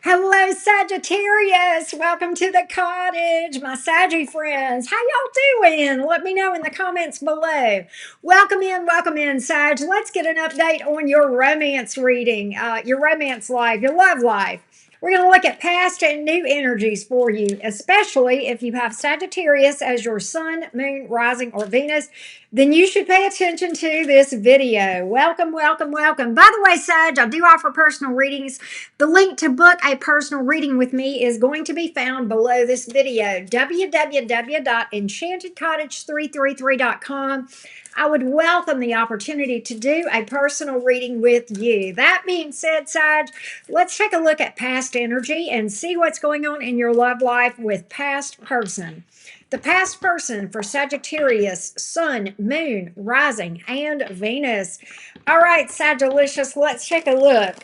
Hello, Sagittarius. Welcome to the cottage, my Saggy friends. How y'all doing? Let me know in the comments below. Welcome in, Sag. Let's get an update on your romance reading, your romance life, your love life. We're going to look at past and new energies for you, especially if you have Sagittarius as your sun, moon, rising, or Venus. Then you should pay attention to this video. Welcome. By the way, Sag, I do offer personal readings. The link to book a personal reading with me is going to be found below this video, www.enchantedcottage333.com. I would welcome the opportunity to do a personal reading with you. That being said, Sag, let's take a look at past energy and see what's going on in your love life with past person. The past person for Sagittarius, Sun, Moon, Rising, and Venus. All right, Sagittarius, let's take a look.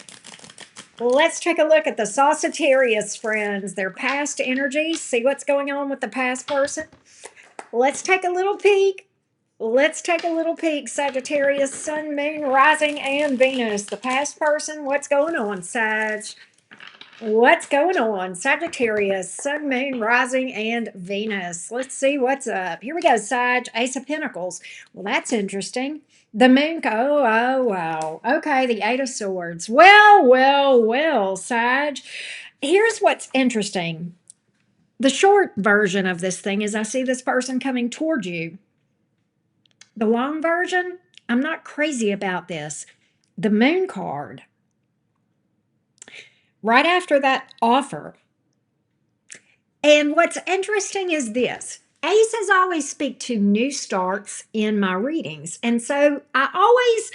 Let's take a look at the Sagittarius friends, their past energy, see what's going on with the past person. Let's take a little peek. Sagittarius, Sun, Moon, Rising, and Venus. The past person, what's going on, Sag? What's going on? Sagittarius, Sun, Moon, Rising, and Venus. Let's see what's up. Here we go, Sag, Ace of Pentacles. Well, that's interesting. The moon, wow. Okay, the Eight of Swords. Well, Sag. Here's what's interesting. The short version of this thing is I see this person coming toward you. The long version, I'm not crazy about this. The moon card. Right after that offer. And what's interesting is this. Aces always speak to new starts in my readings. And so I always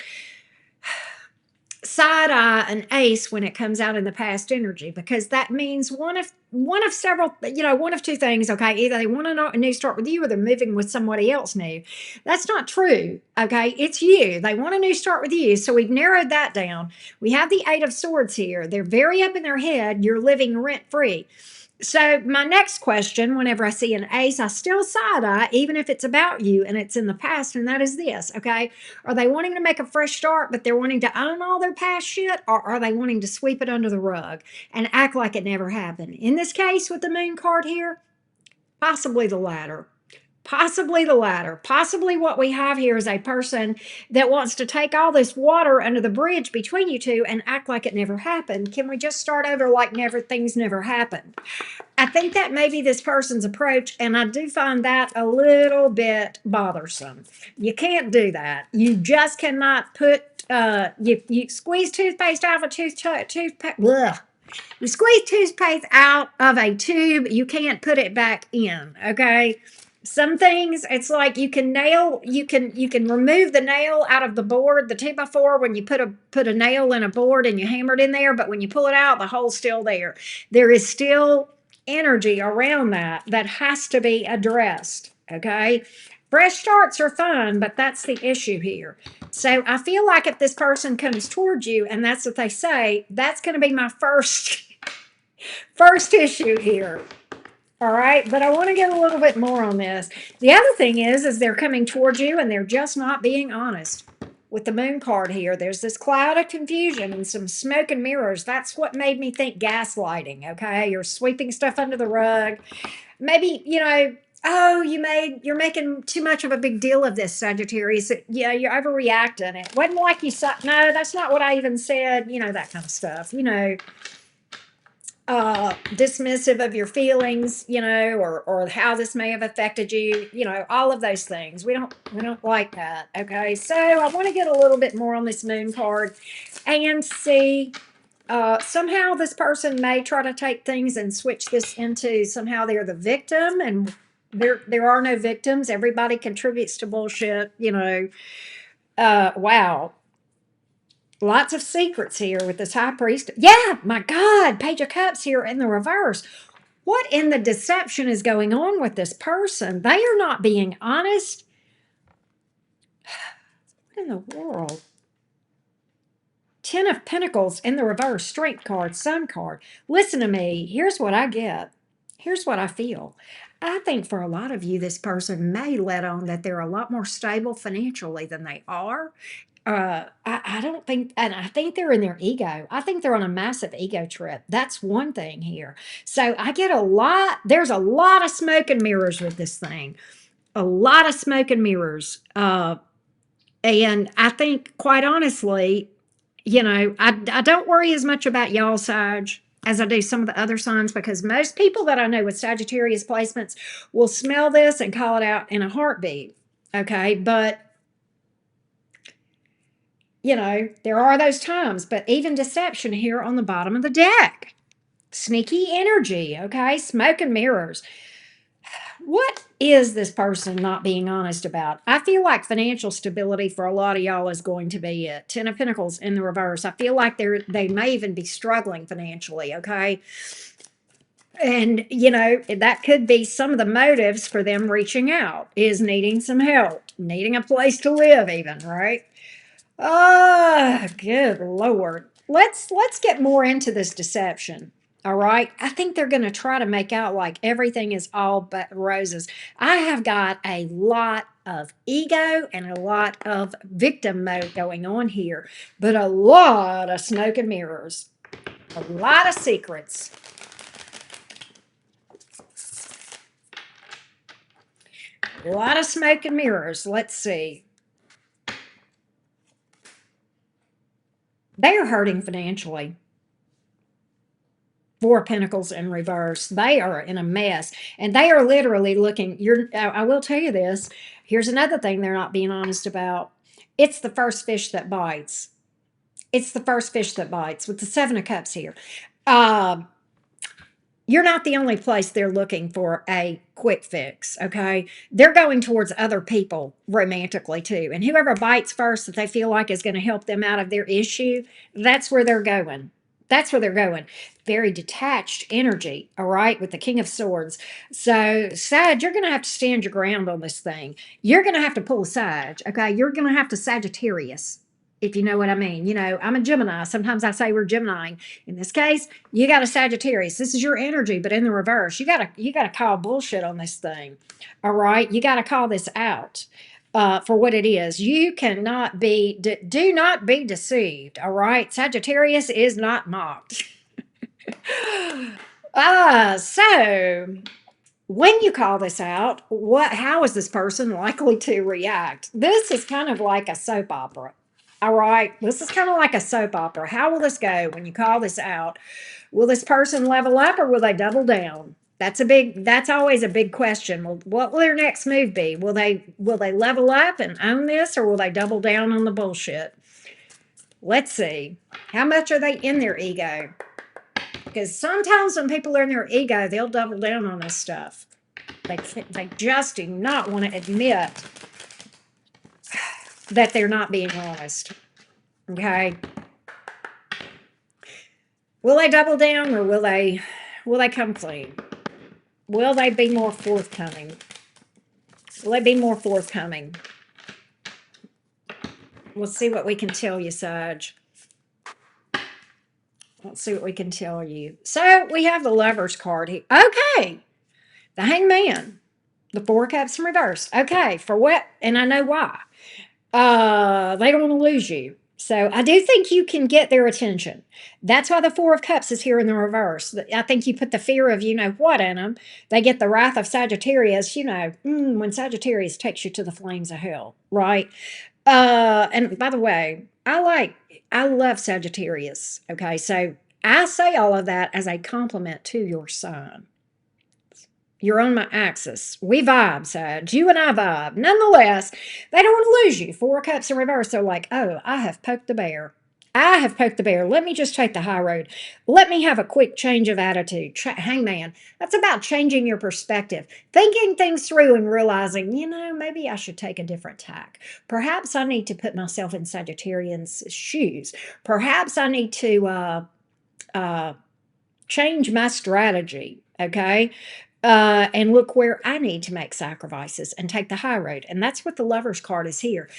side eye an ace when it comes out in the past energy, because that means one of several, one of two things. Okay, either they want a new start with you or they're moving with somebody else new. That's not true. Okay, it's you. They want a new start with you. So we've narrowed that down. We have the Eight of Swords here. They're very up in their head. You're living rent free. So my next question, whenever I see an ace, I still side eye, even if it's about you and it's in the past, and that is this, okay? Are they wanting to make a fresh start, but they're wanting to own all their past shit, or are they wanting to sweep it under the rug and act like it never happened? In this case with the moon card here, possibly the latter. Possibly the latter. Possibly what we have here is a person that wants to take all this water under the bridge between you two and act like it never happened. Can we just start over like things never happened? I think that may be this person's approach, and I do find that a little bit bothersome. You can't do that. You just cannot put, you squeeze toothpaste out of a toothpaste. You squeeze toothpaste out of a tube, you can't put it back in, okay? Some things, it's like you can remove the nail out of the board, the 2x4, when you put a nail in a board and you hammer it in there, but when you pull it out, the hole's still there. There is still energy around that has to be addressed, okay? Fresh starts are fun, but that's the issue here. So I feel like if this person comes towards you and that's what they say, that's going to be my first issue here. All right, but I want to get a little bit more on this. The other thing is they're coming towards you and they're just not being honest. With the moon card here, there's this cloud of confusion and some smoke and mirrors. That's what made me think gaslighting, okay? You're sweeping stuff under the rug. Maybe, oh, you're making too much of a big deal of this, Sagittarius. Yeah, you're overreacting. It wasn't like you saw, no, that's not what I even said, that kind of stuff, dismissive of your feelings, or how this may have affected you, all of those things. We don't like that. Okay. So I want to get a little bit more on this moon card and see, somehow this person may try to take things and switch this into somehow they're the victim, and there are no victims. Everybody contributes to bullshit, wow. Lots of secrets here with this high priest. Yeah, my God, Page of Cups here in the reverse. What in the deception is going on with this person? They are not being honest. What in the world? Ten of Pentacles in the reverse, Strength card, Sun card. Listen to me. Here's what I get. Here's what I feel. I think for a lot of you, this person may let on that they're a lot more stable financially than they are. I don't think, and I think they're in their ego. I think they're on a massive ego trip. That's one thing here. So I get there's a lot of smoke and mirrors with this thing. A lot of smoke and mirrors. And I think, quite honestly, I don't worry as much about y'all, Sag, as I do some of the other signs, because most people that I know with Sagittarius placements will smell this and call it out in a heartbeat. Okay. But, there are those times, but even deception here on the bottom of the deck. Sneaky energy. Okay. Smoke and mirrors. What is this person not being honest about? I feel like financial stability for a lot of y'all is going to be it. Ten of Pentacles in the reverse. I feel like they may even be struggling financially, okay? And, that could be some of the motives for them reaching out, is needing some help, needing a place to live even, right? Oh, good Lord. Let's get more into this deception. All right. I think they're going to try to make out like everything is all but roses. I have got a lot of ego and a lot of victim mode going on here, but a lot of smoke and mirrors, a lot of secrets. A lot of smoke and mirrors. Let's see. They are hurting financially. Four of Pentacles in reverse. They are in a mess, and they are literally looking. I will tell you this. Here's another thing they're not being honest about. It's the first fish that bites. It's the first fish that bites with the Seven of Cups here. You're not the only place they're looking for a quick fix, okay? They're going towards other people romantically too. And whoever bites first that they feel like is going to help them out of their issue, that's where they're going. That's where they're going. Very detached energy, all right, with the King of Swords. So, Sag, you're going to have to stand your ground on this thing. You're going to have to pull a Sag, okay? You're going to have to Sagittarius, if you know what I mean. I'm a Gemini. Sometimes I say we're Gemini. In this case, you got a Sagittarius. This is your energy, but in the reverse. You gotta call bullshit on this thing. All right. You gotta call this out for what it is. You cannot do not be deceived. All right. Sagittarius is not mocked. So when you call this out, how is this person likely to react? This is kind of like a soap opera. All right, this is kind of like a soap opera. How will this go when you call this out? Will this person level up or will they double down? That's always a big question. Well, what will their next move be? Will they level up and own this, or will they double down on the bullshit? Let's see. How much are they in their ego? Because sometimes when people are in their ego, they'll double down on this stuff. They just do not want to admit that they're not being honest. Okay. Will they double down, or will they come clean? Will they be more forthcoming? Will they be more forthcoming? We'll see what we can tell you, Sag. Let's see what we can tell you. So we have the Lover's card here. Okay. The Hangman. The Four of Cups in reverse. Okay. For what? And I know why. They don't want to lose you. So I do think you can get their attention. That's why the Four of Cups is here in the reverse. I think you put the fear of you know what in them. They get the wrath of Sagittarius, when Sagittarius takes you to the flames of hell, right? And by the way, I love Sagittarius. Okay, so I say all of that as a compliment to your sign. You're on my axis. We vibe, Sag. You and I vibe. Nonetheless, they don't want to lose you. Four of Cups in reverse. They're like, oh, I have poked the bear. I have poked the bear. Let me just take the high road. Let me have a quick change of attitude. Hangman. That's about changing your perspective, thinking things through and realizing, maybe I should take a different tack. Perhaps I need to put myself in Sagittarian's shoes. Perhaps I need to change my strategy. Okay. And look where I need to make sacrifices and take the high road. And that's what the Lover's card is here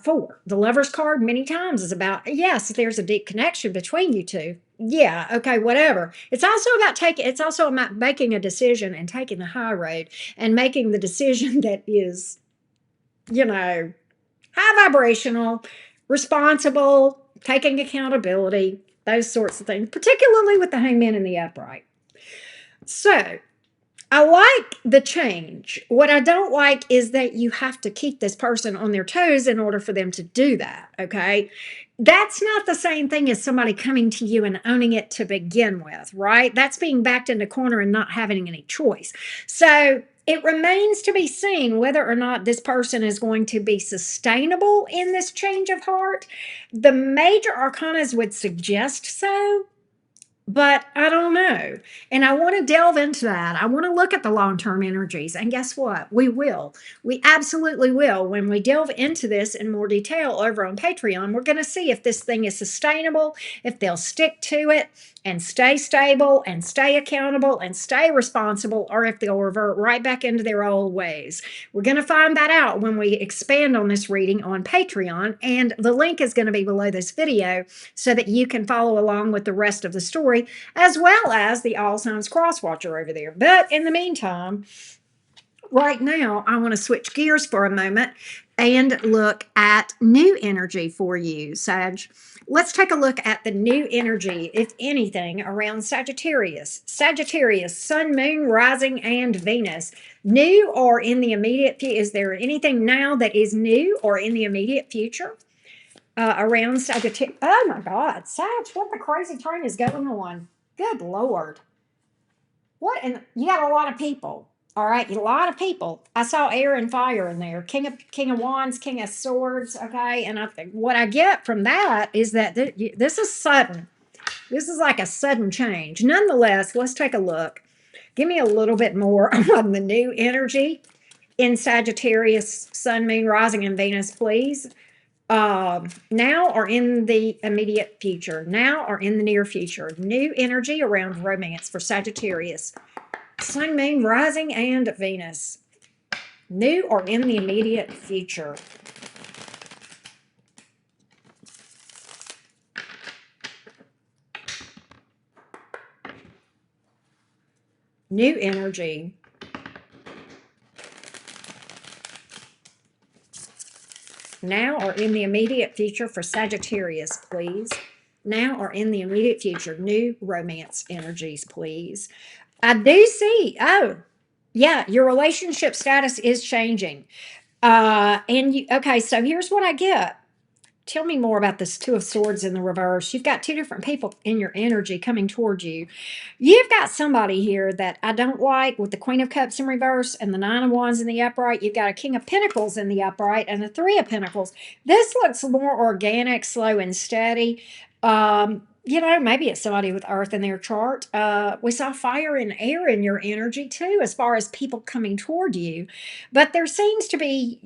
for. The Lover's card many times is about, yes, there's a deep connection between you two. Yeah, okay, whatever. It's also about making a decision and taking the high road and making the decision that is, high vibrational, responsible, taking accountability, those sorts of things, particularly with the hangman in the upright. So I like the change. What I don't like is that you have to keep this person on their toes in order for them to do that. Okay. That's not the same thing as somebody coming to you and owning it to begin with, right? That's being backed in the corner and not having any choice. So it remains to be seen whether or not this person is going to be sustainable in this change of heart. The major arcanas would suggest so, but I don't know. And I want to delve into that. I want to look at the long term energies. And guess what? We will. We absolutely will. When we delve into this in more detail over on Patreon, we're going to see if this thing is sustainable, if they'll stick to it and stay stable and stay accountable and stay responsible, or if they'll revert right back into their old ways. We're going to find that out when we expand on this reading on Patreon. And the link is going to be below this video so that you can follow along with the rest of the story, as well as the All Signs Cross Watcher over there. But in the meantime, right now, I want to switch gears for a moment and look at new energy for you, Sag. Let's take a look at the new energy, if anything, around Sagittarius. Sagittarius, Sun, Moon, Rising, and Venus. New or in the immediate future? Is there anything now that is new or in the immediate future? Around Sagittarius. Oh my God, Sag, what the crazy train is going on? Good Lord. What? And you got a lot of people. All right, a lot of people. I saw air and fire in there. King of Wands, King of Swords. Okay, and what I get from that is that this is sudden. This is like a sudden change. Nonetheless, let's take a look. Give me a little bit more on the new energy in Sagittarius, Sun, Moon, Rising, and Venus, please. Now or in the immediate future. Now or in the near future. New energy around romance for Sagittarius. Sun, Moon, Rising, and Venus. New or in the immediate future. New energy. Now or in the immediate future for Sagittarius, please. Now or in the immediate future. New romance energies, please. I do see. Oh, yeah, your relationship status is changing. Okay, so here's what I get. Tell me more about this Two of Swords in the reverse. You've got two different people in your energy coming towards you. You've got somebody here that I don't like with the Queen of Cups in reverse and the Nine of Wands in the upright. You've got a King of Pentacles in the upright and the Three of Pentacles. This looks more organic, slow, and steady. Maybe it's somebody with earth in their chart. We saw fire and air in your energy too, as far as people coming toward you. But there seems to be,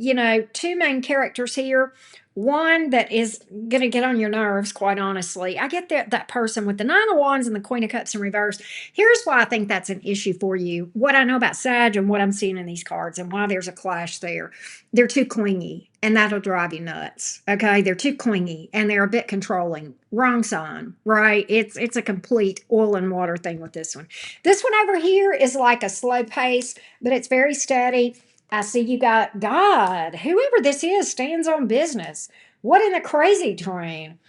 two main characters here. One that is going to get on your nerves, quite honestly. I get that person with the Nine of Wands and the Queen of Cups in reverse. Here's why I think that's an issue for you. What I know about Sag and what I'm seeing in these cards and why there's a clash there. They're too clingy, and that'll drive you nuts. Okay? They're too clingy, and they're a bit controlling. Wrong sign, right? It's a complete oil and water thing with this one. This one over here is like a slow pace, but it's very steady. I see you got God. Whoever this is stands on business. What in the crazy train?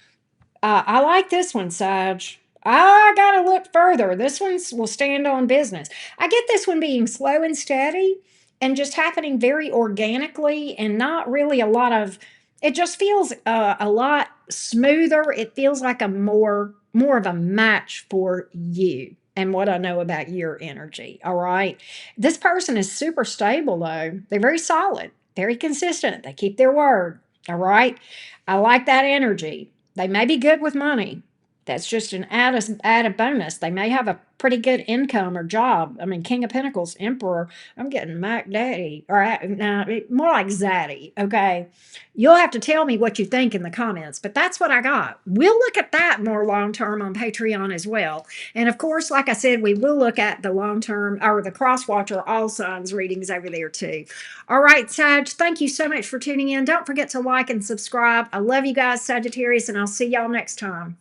I like this one, Sag. I got to look further. This one will stand on business. I get this one being slow and steady and just happening very organically and not really a lot of, it just feels a lot smoother. It feels like a more of a match for you and what I know about your energy. All right. This person is super stable, though. They're very solid, very consistent. They keep their word. All right. I like that energy. They may be good with money. That's just an added bonus. They may have a pretty good income or job. I mean, King of Pentacles, Emperor. I'm getting Mac Daddy. Or more like Zaddy. Okay. You'll have to tell me what you think in the comments, but that's what I got. We'll look at that more long-term on Patreon as well. And of course, like I said, we will look at the long-term or the cross-watcher all signs readings over there too. All right, Sag, thank you so much for tuning in. Don't forget to like and subscribe. I love you guys, Sagittarius, and I'll see y'all next time.